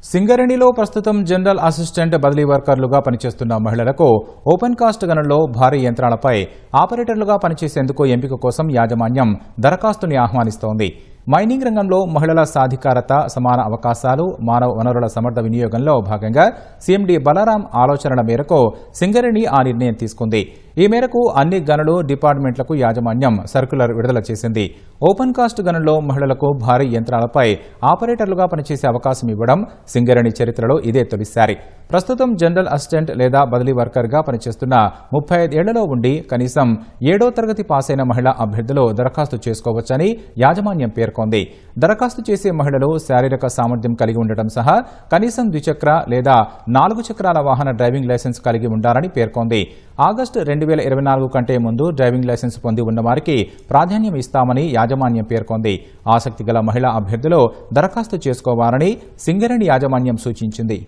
సింగరేణిలో ప్రస్తుతం general assistant బదిలీ వర్కర్లుగా పనిచేస్తున్న మహిళలకు ఓపెన్ కాస్ట్ గనుల్లో భారీ యంత్రాలపై ఆపరేటర్లుగా పనిచేసేందుకు ఎంపిక కోసం యాజమాన్యం దరఖాస్తుని ఆహ్వానిస్తోంది. మైనింగ్ రంగంలో మహిళల సాధికారత, సమాన అవకాశాలు, మానవ వనరుల సమర్థ వినియోగంలో భాగంగా సీఎండీ బలరాం ఆలోచనల మేరకు సింగరేణి ఆ నిర్ణయం తీసుకుంది. ఈ మేరకు అన్ని గనులు, డిపార్ట్మెంట్లకు యాజమాన్యం సర్క్యులర్ విడుదల చేసింది. ఓపెన్ కాస్ట్ గనుల్లో మహిళలకు భారీ యంత్రాలపై ఆపరేటర్లుగా పనిచేసే అవకాశం ఇవ్వడం సింగరేణి చరిత్రలో ఇదే తొలిసారి. ప్రస్తుతం జనరల్ అసిస్టెంట్ లేదా బదిలీ వర్కర్గా పనిచేస్తున్న 35 ఏళ్లలో ఉండి కనీసం 7వ తరగతి పాసైన మహిళా అభ్యర్థులు దరఖాస్తు చేసుకోవచ్చని యాజమాన్యం పేర్కొంది. దరఖాస్తు చేసే మహిళలు శారీరక సామర్థ్యం కలిగి ఉండటం సహా కనీసం ద్విచక్ర లేదా 4 చక్రాల వాహన డ్రైవింగ్ లైసెన్స్ కలిగి ఉండాలని పేర్కొంది. ఆగస్టు 2024 కంటే ముందు డ్రైవింగ్ లైసెన్స్ పొంది ఉన్నవారికి ప్రాధాన్యం ఇస్తామని యాజమాన్యం పేర్కొంది. ఆసక్తి గల మహిళా అభ్యర్థులు దరఖాస్తు చేసుకోవాలని సింగరేణి యాజమాన్యం సూచించింది.